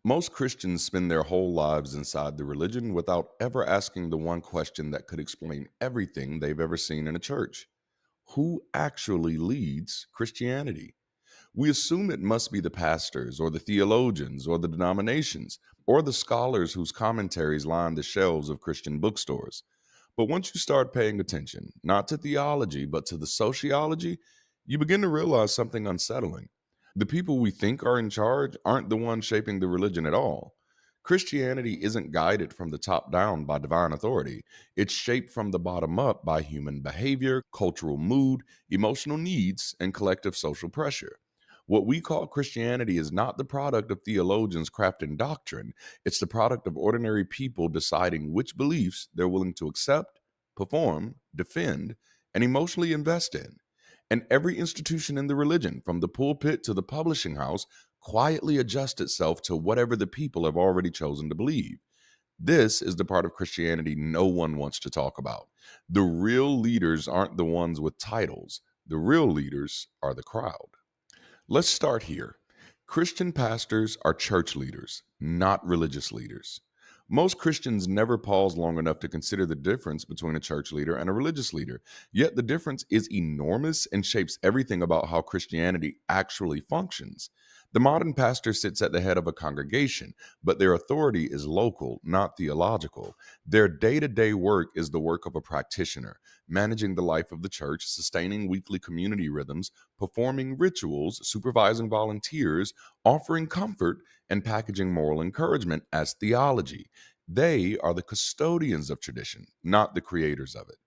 Most Christians spend their whole lives inside the religion without ever asking the one question that could explain everything they've ever seen in a church. Who actually leads Christianity? We assume it must be the pastors or the theologians or the denominations or the scholars whose commentaries line the shelves of Christian bookstores. But once you start paying attention, not to theology, but to the sociology, you begin to realize something unsettling. The people we think are in charge aren't the ones shaping the religion at all. Christianity isn't guided from the top down by divine authority. It's shaped from the bottom up by human behavior, cultural mood, emotional needs, and collective social pressure. What we call Christianity is not the product of theologians crafting doctrine. It's the product of ordinary people deciding which beliefs they're willing to accept, perform, defend, and emotionally invest in. And every institution in the religion, from the pulpit to the publishing house, quietly adjusts itself to whatever the people have already chosen to believe. This is the part of Christianity no one wants to talk about. The real leaders aren't the ones with titles, the real leaders are the crowd. Let's start here. Christian pastors are church leaders, not religious leaders. Most Christians never pause long enough to consider the difference between a church leader and a religious leader. Yet the difference is enormous and shapes everything about how Christianity actually functions. The modern pastor sits at the head of a congregation, but their authority is local, not theological. Their day to day work is the work of a practitioner, managing the life of the church, sustaining weekly community rhythms, performing rituals, supervising volunteers, offering comfort, and packaging moral encouragement as theology. They are the custodians of tradition, not the creators of it.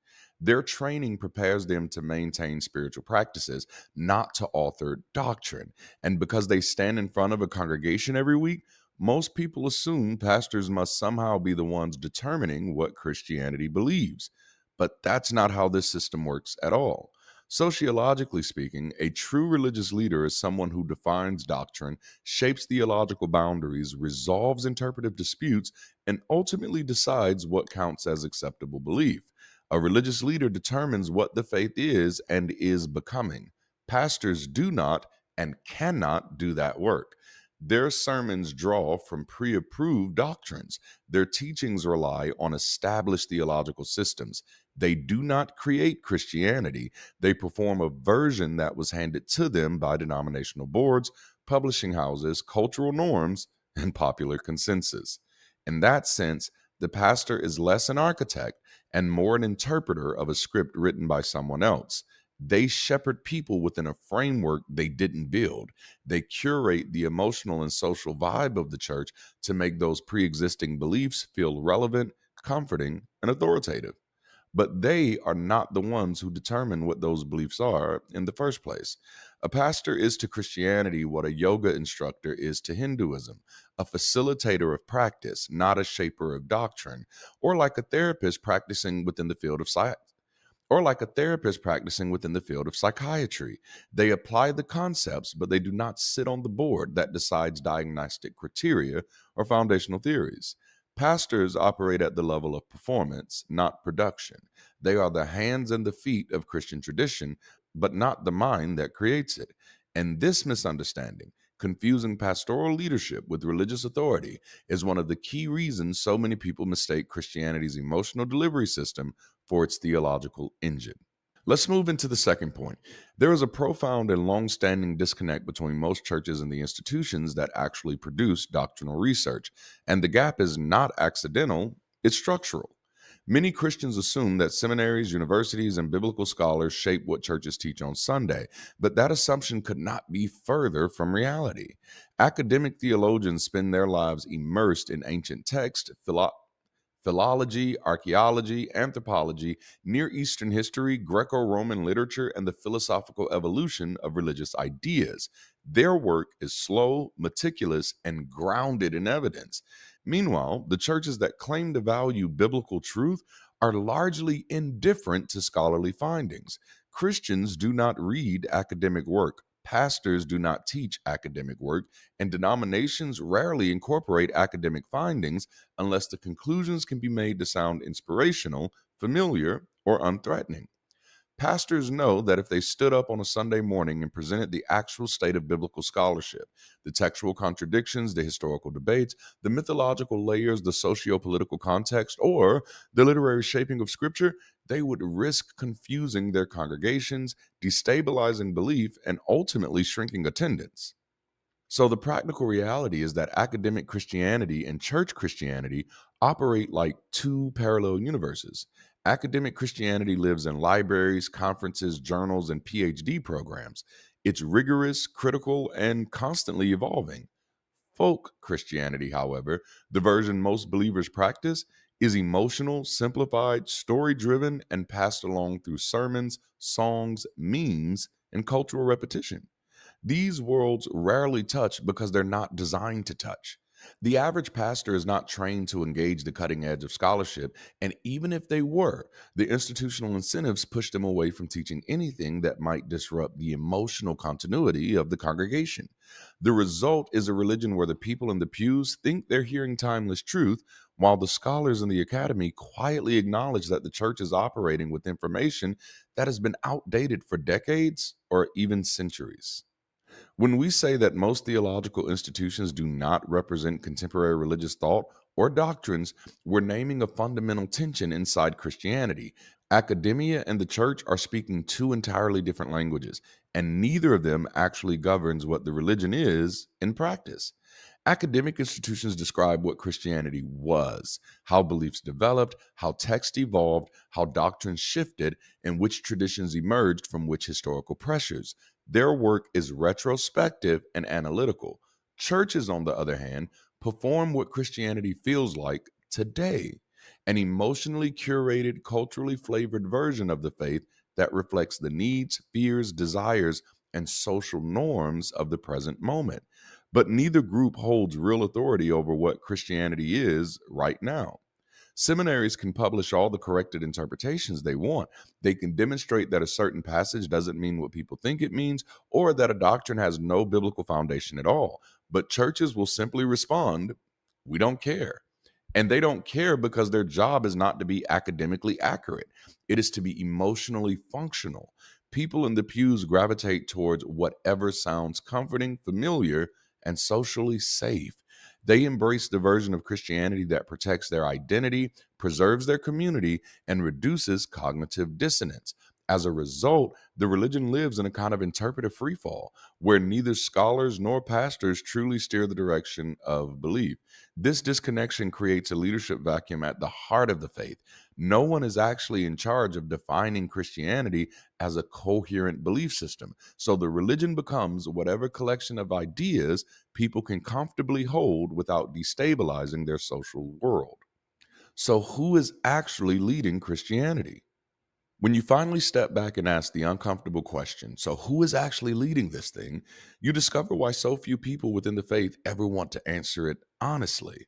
Their training prepares them to maintain spiritual practices, not to author doctrine. And because they stand in front of a congregation every week, most people assume pastors must somehow be the ones determining what Christianity believes. But that's not how this system works at all. Sociologically speaking, a true religious leader is someone who defines doctrine, shapes theological boundaries, resolves interpretive disputes, and ultimately decides what counts as acceptable belief. A religious leader determines what the faith is and is becoming. Pastors do not and cannot do that work. Their sermons draw from pre approved doctrines. Their teachings rely on established theological systems. They do not create Christianity. They perform a version that was handed to them by denominational boards, publishing houses, cultural norms, and popular consensus. In that sense, the pastor is less an architect and more an interpreter of a script written by someone else. They shepherd people within a framework they didn't build. They curate the emotional and social vibe of the church to make those pre existing beliefs feel relevant, comforting, and authoritative. But they are not the ones who determine what those beliefs are in the first place. A pastor is to Christianity what a yoga instructor is to Hinduism, a facilitator of practice, not a shaper of doctrine, or like a therapist practicing within the field of science. Or like a therapist practicing within the field of psychiatry. They apply the concepts, but they do not sit on the board that decides diagnostic criteria or foundational theories. Pastors operate at the level of performance, not production. They are the hands and the feet of Christian tradition, but not the mind that creates it. And this misunderstanding, confusing pastoral leadership with religious authority, is one of the key reasons so many people mistake Christianity's emotional delivery system for its theological engine. Let's move into the second point. There is a profound and long standing disconnect between most churches and the institutions that actually produce doctrinal research. And the gap is not accidental, it's structural. Many Christians assume that seminaries, universities, and biblical scholars shape what churches teach on Sunday, but that assumption could not be further from reality. Academic theologians spend their lives immersed in ancient text, philology, archaeology, anthropology, Near Eastern history, Greco Roman literature, and the philosophical evolution of religious ideas. Their work is slow, meticulous, and grounded in evidence. Meanwhile, the churches that claim to value biblical truth are largely indifferent to scholarly findings. Christians do not read academic work. Pastors do not teach academic work, and denominations rarely incorporate academic findings unless the conclusions can be made to sound inspirational, familiar, or unthreatening. Pastors know that if they stood up on a Sunday morning and presented the actual state of biblical scholarship, the textual contradictions, the historical debates, the mythological layers, the socio-political context, or the literary shaping of Scripture, they would risk confusing their congregations, destabilizing belief, and ultimately shrinking attendance. So, the practical reality is that academic Christianity and church Christianity operate like two parallel universes. Academic Christianity lives in libraries, conferences, journals, and PhD programs. It's rigorous, critical, and constantly evolving. Folk Christianity, however, the version most believers practice, is emotional, simplified, story driven, and passed along through sermons, songs, memes, and cultural repetition. These worlds rarely touch because they're not designed to touch. The average pastor is not trained to engage the cutting edge of scholarship, and even if they were, the institutional incentives push them away from teaching anything that might disrupt the emotional continuity of the congregation. The result is a religion where the people in the pews think they're hearing timeless truth, while the scholars in the academy quietly acknowledge that the church is operating with information that has been outdated for decades or even centuries. When we say that most theological institutions do not represent contemporary religious thought or doctrines, we're naming a fundamental tension inside Christianity. Academia and the church are speaking two entirely different languages, and neither of them actually governs what the religion is in practice. Academic institutions describe what Christianity was, how beliefs developed, how text evolved, how doctrines shifted, and which traditions emerged from which historical pressures. Their work is retrospective and analytical. Churches, on the other hand, perform what Christianity feels like today, an emotionally curated, culturally flavored version of the faith that reflects the needs, fears, desires, and social norms of the present moment. But neither group holds real authority over what Christianity is right now. Seminaries can publish all the corrected interpretations they want. They can demonstrate that a certain passage doesn't mean what people think it means, or that a doctrine has no biblical foundation at all. But churches will simply respond, "We don't care." And they don't care because their job is not to be academically accurate, it is to be emotionally functional. People in the pews gravitate towards whatever sounds comforting, familiar, and socially safe. They embrace the version of Christianity that protects their identity, preserves their community, and reduces cognitive dissonance. As a result, the religion lives in a kind of interpretive freefall where neither scholars nor pastors truly steer the direction of belief. This disconnection creates a leadership vacuum at the heart of the faith. No one is actually in charge of defining Christianity as a coherent belief system. So the religion becomes whatever collection of ideas people can comfortably hold without destabilizing their social world. So, who is actually leading Christianity? When you finally step back and ask the uncomfortable question, so who is actually leading this thing, you discover why so few people within the faith ever want to answer it honestly.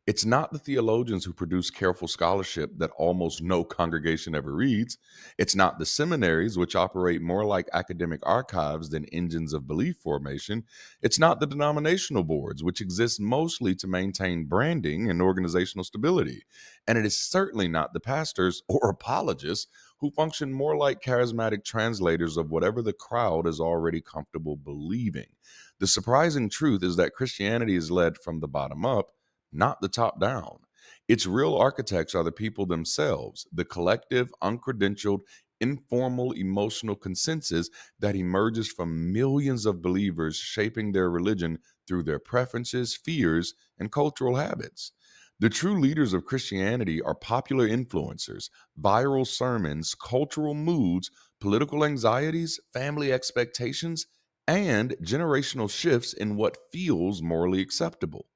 It's not the theologians who produce careful scholarship that almost no congregation ever reads. It's not the seminaries, which operate more like academic archives than engines of belief formation. It's not the denominational boards, which exist mostly to maintain branding and organizational stability. And it is certainly not the pastors or apologists who function more like charismatic translators of whatever the crowd is already comfortable believing. The surprising truth is that Christianity is led from the bottom up, not the top down. Its real architects are the people themselves, the collective, uncredentialed, informal emotional consensus that emerges from millions of believers shaping their religion through their preferences, fears, and cultural habits. The true leaders of Christianity are popular influencers, viral sermons, cultural moods, political anxieties, family expectations, and generational shifts in what feels morally acceptable.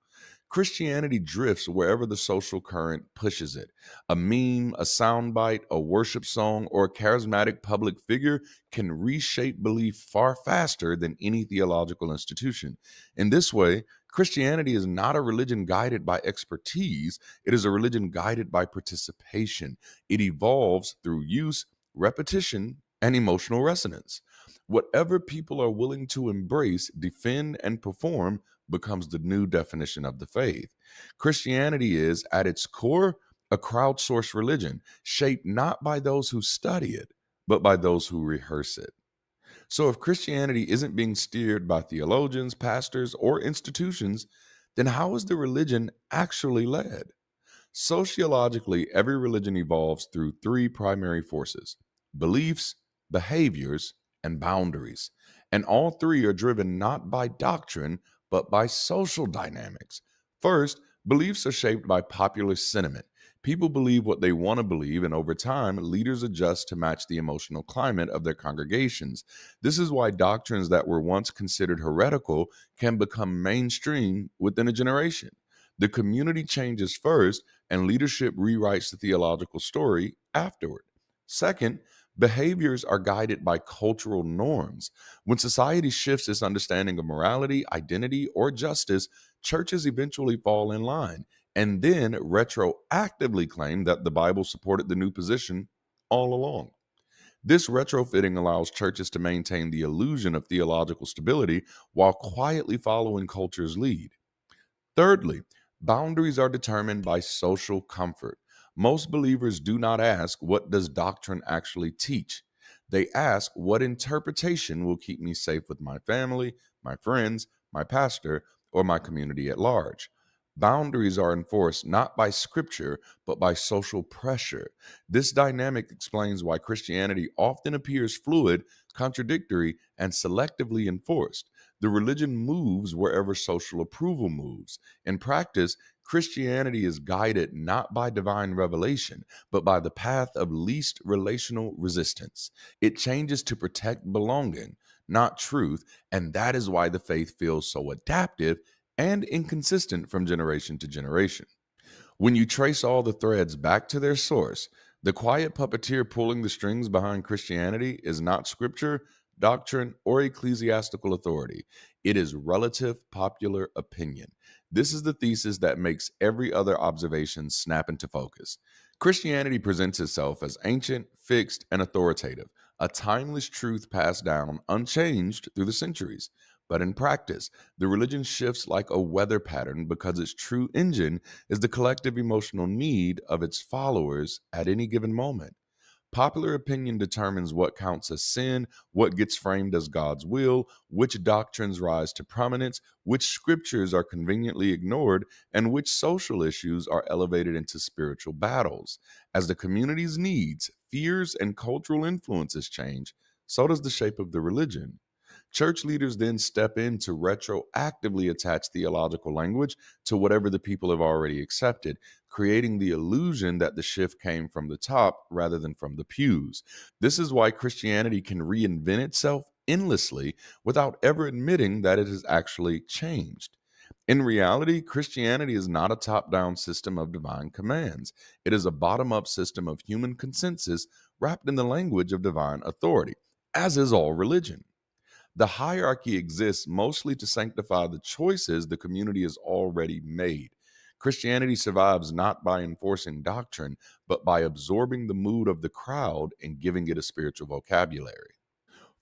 Christianity drifts wherever the social current pushes it. A meme, a soundbite, a worship song, or a charismatic public figure can reshape belief far faster than any theological institution. In this way, Christianity is not a religion guided by expertise, it is a religion guided by participation. It evolves through use, repetition, and emotional resonance. Whatever people are willing to embrace, defend, and perform becomes the new definition of the faith. Christianity is, at its core, a crowdsourced religion, shaped not by those who study it, but by those who rehearse it. So if Christianity isn't being steered by theologians, pastors, or institutions, then how is the religion actually led? Sociologically, every religion evolves through three primary forces: beliefs, behaviors, and boundaries. And all three are driven not by doctrine, but by social dynamics. First, beliefs are shaped by popular sentiment. People believe what they want to believe, and over time, leaders adjust to match the emotional climate of their congregations. This is why doctrines that were once considered heretical can become mainstream within a generation. The community changes first, and leadership rewrites the theological story afterward. Second, behaviors are guided by cultural norms. When society shifts its understanding of morality, identity, or justice, churches eventually fall in line and then retroactively claim that the Bible supported the new position all along. This retrofitting allows churches to maintain the illusion of theological stability while quietly following culture's lead. Thirdly, boundaries are determined by social comfort. Most believers do not ask, "What does doctrine actually teach?" They ask, "What interpretation will keep me safe with my family, my friends, my pastor, or my community at large?" Boundaries are enforced not by scripture, but by social pressure. This dynamic explains why Christianity often appears fluid, contradictory, and selectively enforced. The religion moves wherever social approval moves. In practice, Christianity is guided not by divine revelation, but by the path of least relational resistance. It changes to protect belonging, not truth, and that is why the faith feels so adaptive and inconsistent from generation to generation. When you trace all the threads back to their source, the quiet puppeteer pulling the strings behind Christianity is not scripture, doctrine, or ecclesiastical authority. It is relative popular opinion. This is the thesis that makes every other observation snap into focus. Christianity presents itself as ancient, fixed, and authoritative, a timeless truth passed down unchanged through the centuries. But in practice, the religion shifts like a weather pattern because its true engine is the collective emotional need of its followers at any given moment. Popular opinion determines what counts as sin, what gets framed as God's will, which doctrines rise to prominence, which scriptures are conveniently ignored, and which social issues are elevated into spiritual battles. As the community's needs, fears, and cultural influences change, so does the shape of the religion. Church leaders then step in to retroactively attach theological language to whatever the people have already accepted, creating the illusion that the shift came from the top rather than from the pews. This is why Christianity can reinvent itself endlessly without ever admitting that it has actually changed. In reality, Christianity is not a top down system of divine commands. It is a bottom up system of human consensus wrapped in the language of divine authority, as is all religion. The hierarchy exists mostly to sanctify the choices the community has already made. Christianity survives not by enforcing doctrine, but by absorbing the mood of the crowd and giving it a spiritual vocabulary.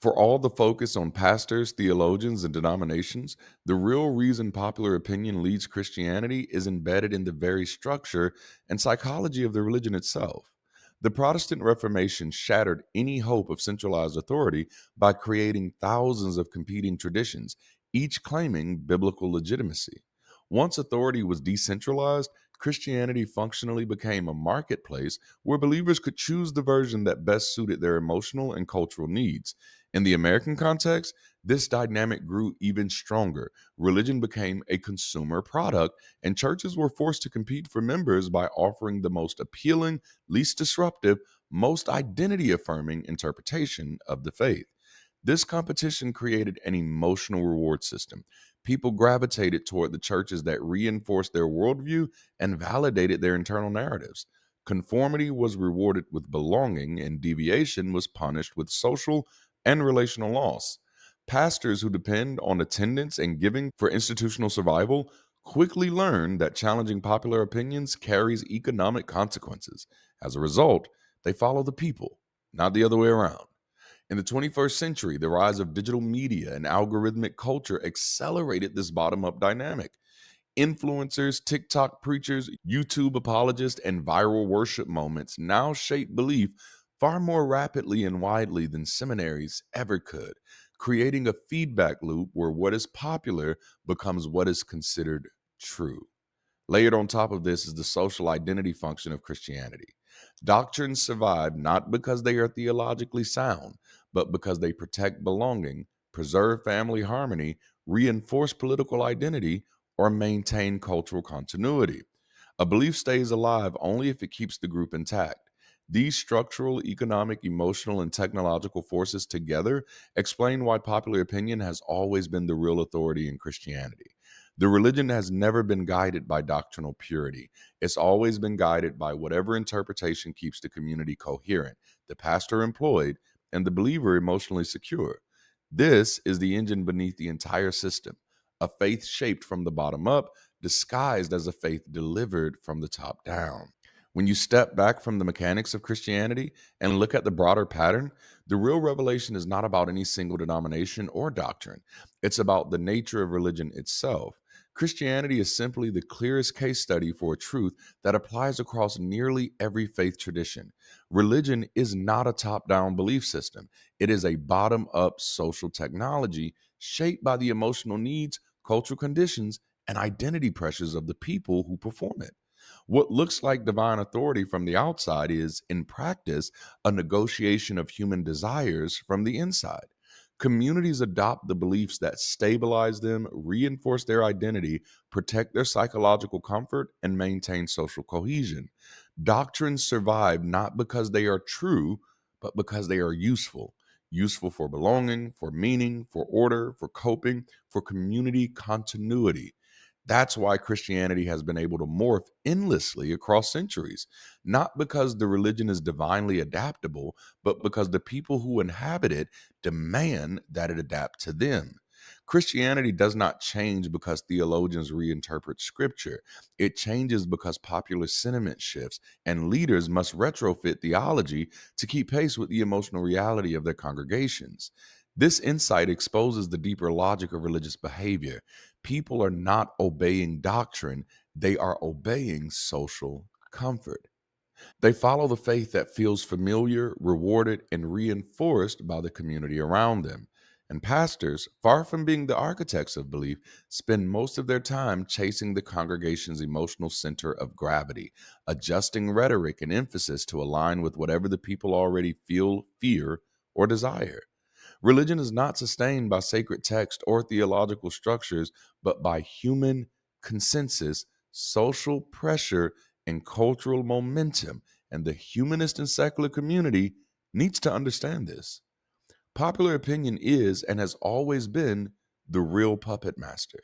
For all the focus on pastors, theologians, and denominations, the real reason popular opinion leads Christianity is embedded in the very structure and psychology of the religion itself. The Protestant Reformation shattered any hope of centralized authority by creating thousands of competing traditions, each claiming biblical legitimacy. Once authority was decentralized, Christianity functionally became a marketplace where believers could choose the version that best suited their emotional and cultural needs. In the American context, this dynamic grew even stronger. Religion became a consumer product, and churches were forced to compete for members by offering the most appealing, least disruptive, most identity affirming interpretation of the faith. This competition created an emotional reward system. People gravitated toward the churches that reinforced their worldview and validated their internal narratives. Conformity was rewarded with belonging, and deviation was punished with social and relational loss. Pastors who depend on attendance and giving for institutional survival quickly learn that challenging popular opinions carries economic consequences. As a result, they follow the people, not the other way around. In the 21st century, the rise of digital media and algorithmic culture accelerated this bottom up dynamic. Influencers, TikTok preachers, YouTube apologists, and viral worship moments now shape belief far more rapidly and widely than seminaries ever could, creating a feedback loop where what is popular becomes what is considered true. Layered on top of this is the social identity function of Christianity. Doctrines survive not because they are theologically sound, but because they protect belonging, preserve family harmony, reinforce political identity, or maintain cultural continuity. A belief stays alive only if it keeps the group intact. These structural, economic, emotional, and technological forces together explain why popular opinion has always been the real authority in Christianity. The religion has never been guided by doctrinal purity. It's always been guided by whatever interpretation keeps the community coherent, the pastor employed, and the believer emotionally secure. This is the engine beneath the entire system, a faith shaped from the bottom up, disguised as a faith delivered from the top down. When you step back from the mechanics of Christianity and look at the broader pattern, the real revelation is not about any single denomination or doctrine. It's about the nature of religion itself. Christianity is simply the clearest case study for a truth that applies across nearly every faith tradition. Religion is not a top down belief system, it is a bottom up social technology shaped by the emotional needs, cultural conditions, and identity pressures of the people who perform it. What looks like divine authority from the outside is, in practice, a negotiation of human desires from the inside. Communities adopt the beliefs that stabilize them, reinforce their identity, protect their psychological comfort, and maintain social cohesion. Doctrines survive not because they are true, but because they are useful. Useful for belonging, for meaning, for order, for coping, for community continuity. That's why Christianity has been able to morph endlessly across centuries, not because the religion is divinely adaptable, but because the people who inhabit it demand that it adapt to them. Christianity does not change because theologians reinterpret scripture. It changes because popular sentiment shifts, and leaders must retrofit theology to keep pace with the emotional reality of their congregations. This insight exposes the deeper logic of religious behavior. People are not obeying doctrine, they are obeying social comfort. They follow the faith that feels familiar, rewarded, and reinforced by the community around them. And pastors, far from being the architects of belief, spend most of their time chasing the congregation's emotional center of gravity, adjusting rhetoric and emphasis to align with whatever the people already feel, fear, or desire. Religion is not sustained by sacred text or theological structures, but by human consensus, social pressure, and cultural momentum. And the humanist and secular community needs to understand this. Popular opinion is and has always been the real puppet master.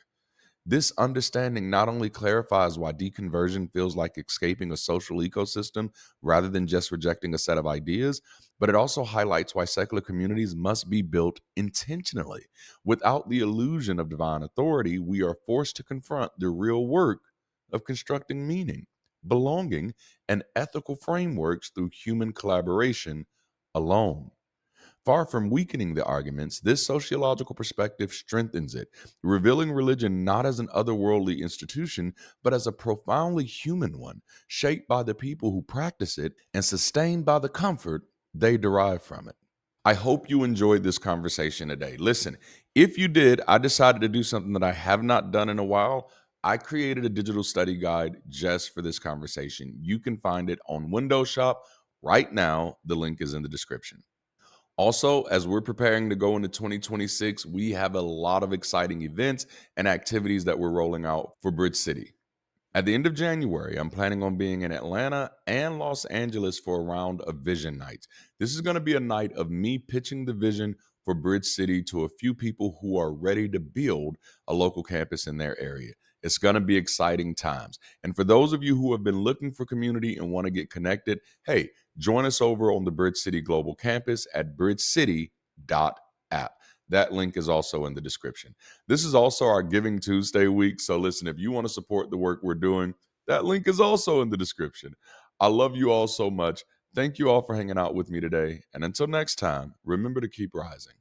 This understanding not only clarifies why deconversion feels like escaping a social ecosystem rather than just rejecting a set of ideas, but it also highlights why secular communities must be built intentionally. Without the illusion of divine authority, we are forced to confront the real work of constructing meaning, belonging, and ethical frameworks through human collaboration alone. Far from weakening the arguments, this sociological perspective strengthens it, revealing religion not as an otherworldly institution, but as a profoundly human one, shaped by the people who practice it and sustained by the comfort they derive from it. I hope you enjoyed this conversation today. Listen, if you did, I decided to do something that I have not done in a while. I created a digital study guide just for this conversation. You can find it on Windows Shop right now. The link is in the description. Also, as we're preparing to go into 2026, we have a lot of exciting events and activities that we're rolling out for Bridge City. At the end of January, I'm planning on being in Atlanta and Los Angeles for a round of vision nights. This is going to be a night of me pitching the vision for Bridge City to a few people who are ready to build a local campus in their area. It's going to be exciting times. And for those of you who have been looking for community and want to get connected, hey, join us over on the Bridge City Global Campus at bridgecity.app. That link is also in the description. This is also our Giving Tuesday week. So listen, if you want to support the work we're doing, that link is also in the description. I love you all so much. Thank you all for hanging out with me today. And until next time, remember to keep rising.